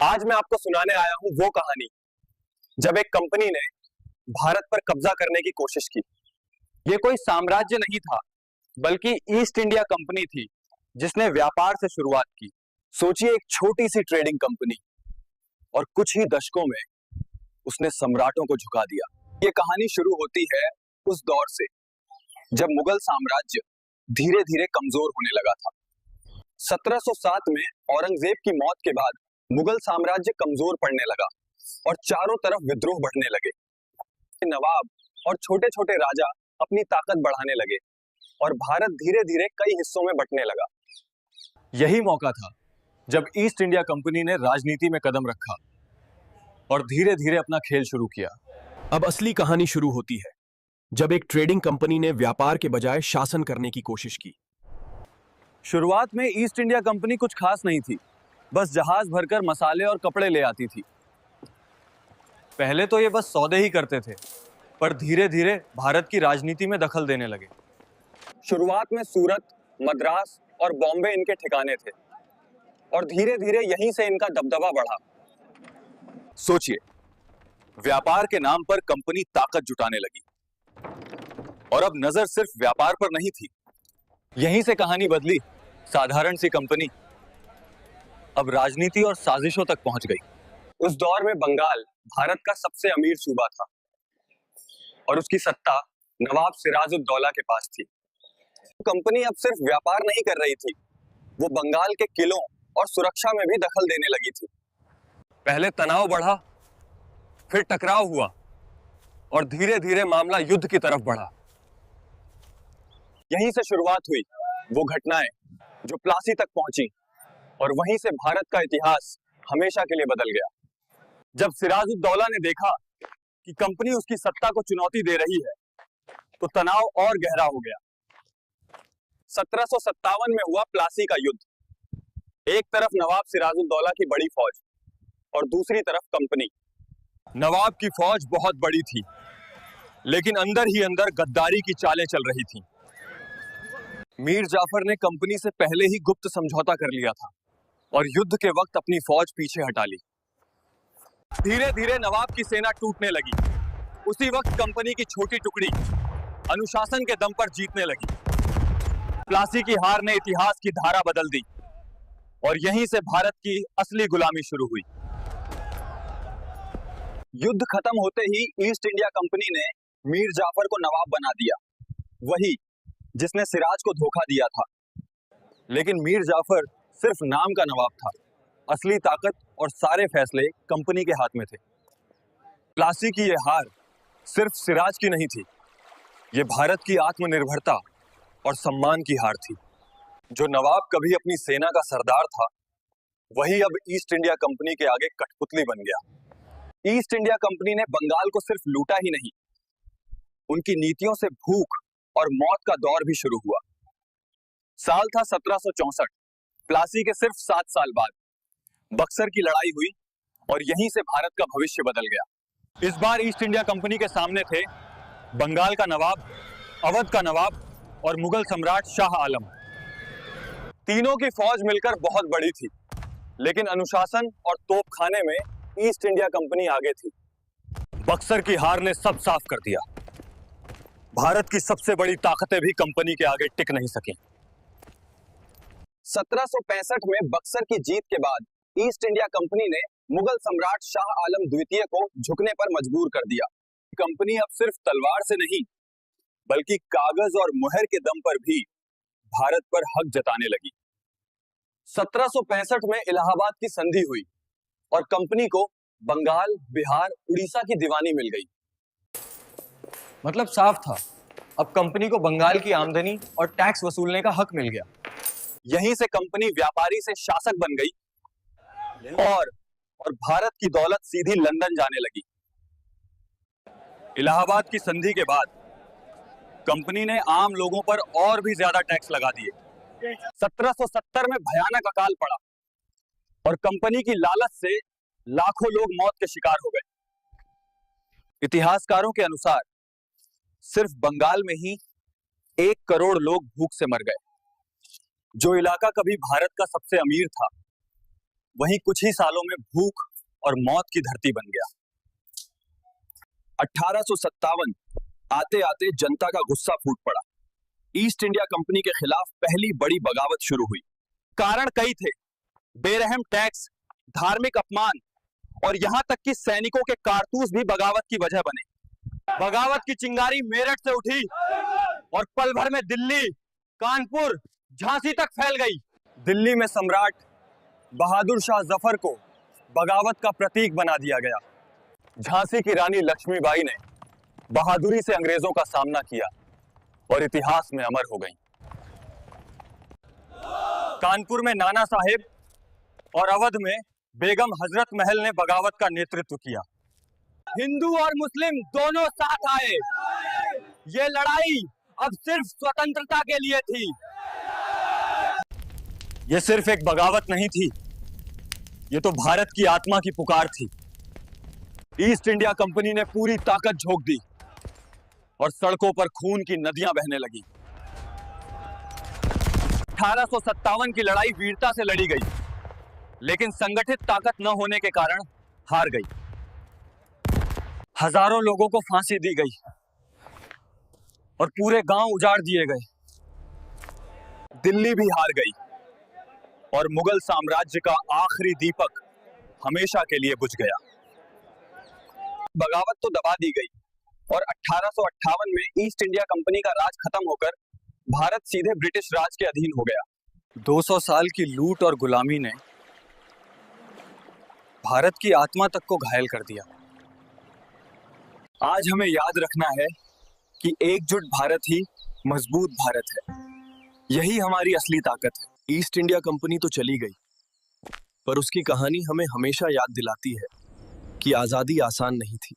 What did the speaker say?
आज मैं आपको सुनाने आया हूं वो कहानी जब एक कंपनी ने भारत पर कब्जा करने की कोशिश की। ये कोई साम्राज्य नहीं था, बल्कि ईस्ट इंडिया कंपनी थी जिसने व्यापार से शुरुआत की। सोचिए, एक छोटी सी ट्रेडिंग कंपनी और कुछ ही दशकों में उसने सम्राटों को झुका दिया। ये कहानी शुरू होती है उस दौर से जब मुगल साम्राज्य धीरे धीरे कमजोर होने लगा था। 1707 में औरंगजेब की मौत के बाद मुगल साम्राज्य कमजोर पड़ने लगा और चारों तरफ विद्रोह बढ़ने लगे। नवाब और छोटे छोटे राजा अपनी ताकत बढ़ाने लगे और भारत धीरे धीरे कई हिस्सों में बंटने लगा। यही मौका था जब ईस्ट इंडिया कंपनी ने राजनीति में कदम रखा और धीरे धीरे अपना खेल शुरू किया। अब असली कहानी शुरू होती है जब एक ट्रेडिंग कंपनी ने व्यापार के बजाय शासन करने की कोशिश की। शुरुआत में ईस्ट इंडिया कंपनी कुछ खास नहीं थी, बस जहाज भरकर मसाले और कपड़े ले आती थी। पहले तो ये बस सौदे ही करते थे, पर धीरे धीरे भारत की राजनीति में दखल देने लगे। शुरुआत में सूरत, मद्रास और बॉम्बे इनके ठिकाने थे और धीरे धीरे यहीं से इनका दबदबा बढ़ा। सोचिए, व्यापार के नाम पर कंपनी ताकत जुटाने लगी और अब नजर सिर्फ व्यापार पर नहीं थी। यहीं से कहानी बदली। साधारण सी कंपनी अब राजनीति और साजिशों तक पहुंच गई। उस दौर में बंगाल भारत का सबसे अमीर सूबा था और उसकी सत्ता नवाब सिराजुद्दौला के पास थी। कंपनी अब सिर्फ व्यापार नहीं कर रही थी, वो बंगाल के किलों और सुरक्षा में भी दखल देने लगी थी। पहले तनाव बढ़ा, फिर टकराव हुआ और धीरे धीरे मामला युद्ध की तरफ बढ़ा। यहीं से शुरुआत हुई वो घटनाएं जो प्लासी तक पहुंची और वहीं से भारत का इतिहास हमेशा के लिए बदल गया। जब सिराजुद्दौला ने देखा कि कंपनी उसकी सत्ता को चुनौती दे रही है, तो तनाव और गहरा हो गया। 1757 में हुआ प्लासी का युद्ध। एक तरफ नवाब सिराजुद्दौला की बड़ी फौज और दूसरी तरफ कंपनी। नवाब की फौज बहुत बड़ी थी, लेकिन अंदर ही अंदर गद्दारी की चालें चल रही थीं। मीर जाफर ने कंपनी से पहले ही गुप्त समझौता कर लिया था और युद्ध के वक्त अपनी फौज पीछे हटा ली। धीरे धीरे नवाब की सेना टूटने लगी। उसी वक्त कंपनी की छोटी टुकड़ी अनुशासन के दम पर जीतने लगी। प्लासी की हार ने इतिहास की धारा बदल दी और यहीं से भारत की असली गुलामी शुरू हुई। युद्ध खत्म होते ही ईस्ट इंडिया कंपनी ने मीर जाफर को नवाब बना दिया, वही जिसने सिराज को धोखा दिया था। लेकिन मीर जाफर सिर्फ नाम का नवाब था, असली ताकत और सारे फैसले कंपनी के हाथ में थे। प्लासी की यह हार सिर्फ सिराज की नहीं थी, ये भारत की आत्मनिर्भरता और सम्मान की हार थी। जो नवाब कभी अपनी सेना का सरदार था, वही अब ईस्ट इंडिया कंपनी के आगे कठपुतली बन गया। ईस्ट इंडिया कंपनी ने बंगाल को सिर्फ लूटा ही नहीं, उनकी नीतियों से भूख और मौत का दौर भी शुरू हुआ। साल था 1764। प्लासी के सिर्फ 7 साल बाद बक्सर की लड़ाई हुई और यहीं से भारत का भविष्य बदल गया। इस बार ईस्ट इंडिया कंपनी के सामने थे बंगाल का नवाब, अवध का नवाब और मुगल सम्राट शाह आलम। तीनों की फौज मिलकर बहुत बड़ी थी, लेकिन अनुशासन और तोपखाने में ईस्ट इंडिया कंपनी आगे थी। बक्सर की हार ने सब साफ कर दिया। भारत की सबसे बड़ी ताकतें भी कंपनी के आगे टिक नहीं सकी। 1765 में बक्सर की जीत के बाद ईस्ट इंडिया कंपनी ने मुगल सम्राट शाह आलम द्वितीय को झुकने पर मजबूर कर दिया। कंपनी अब सिर्फ तलवार से नहीं, बल्कि कागज और मुहर के दम पर भी भारत पर हक जताने लगी। 1765 में इलाहाबाद की संधि हुई और कंपनी को बंगाल, बिहार, उड़ीसा की दीवानी मिल गई। मतलब साफ था, अब कंपनी को बंगाल की आमदनी और टैक्स वसूलने का हक मिल गया। यहीं से कंपनी व्यापारी से शासक बन गई और भारत की दौलत सीधी लंदन जाने लगी। इलाहाबाद की संधि के बाद कंपनी ने आम लोगों पर और भी ज्यादा टैक्स लगा दिए। 1770 में भयानक अकाल पड़ा और कंपनी की लालच से लाखों लोग मौत के शिकार हो गए। इतिहासकारों के अनुसार सिर्फ बंगाल में ही 1 करोड़ लोग भूख से मर गए। जो इलाका कभी भारत का सबसे अमीर था, वहीं कुछ ही सालों में भूख और मौत की धरती बन गया। 1857 आते आते जनता का गुस्सा फूट पड़ा। ईस्ट इंडिया कंपनी के खिलाफ पहली बड़ी बगावत शुरू हुई। कारण कई थे, बेरहम टैक्स, धार्मिक अपमान और यहां तक कि सैनिकों के कारतूस भी बगावत की वजह बने। बगावत की चिंगारी मेरठ से उठी और पल भर में दिल्ली, कानपुर, झांसी तक फैल गई। दिल्ली में सम्राट बहादुर शाह जफर को बगावत का प्रतीक बना दिया गया। झांसी की रानी लक्ष्मीबाई ने बहादुरी से अंग्रेजों का सामना किया और इतिहास में अमर हो गई। कानपुर में नाना साहेब और अवध में बेगम हजरत महल ने बगावत का नेतृत्व किया। हिंदू और मुस्लिम दोनों साथ आए। ये लड़ाई अब सिर्फ स्वतंत्रता के लिए थी। ये सिर्फ एक बगावत नहीं थी, ये तो भारत की आत्मा की पुकार थी। ईस्ट इंडिया कंपनी ने पूरी ताकत झोंक दी और सड़कों पर खून की नदियां बहने लगी। 1857 की लड़ाई वीरता से लड़ी गई, लेकिन संगठित ताकत न होने के कारण हार गई। हजारों लोगों को फांसी दी गई और पूरे गांव उजाड़ दिए गए। दिल्ली भी हार गई और मुगल साम्राज्य का आखिरी दीपक हमेशा के लिए बुझ गया। बगावत तो दबा दी गई और 1858 में ईस्ट इंडिया कंपनी का राज खत्म होकर भारत सीधे ब्रिटिश राज के अधीन हो गया। 200 साल की लूट और गुलामी ने भारत की आत्मा तक को घायल कर दिया। आज हमें याद रखना है कि एकजुट भारत ही मजबूत भारत है। यही हमारी असली ताकत है। ईस्ट इंडिया कंपनी तो चली गई, पर उसकी कहानी हमें हमेशा याद दिलाती है कि आजादी आसान नहीं थी।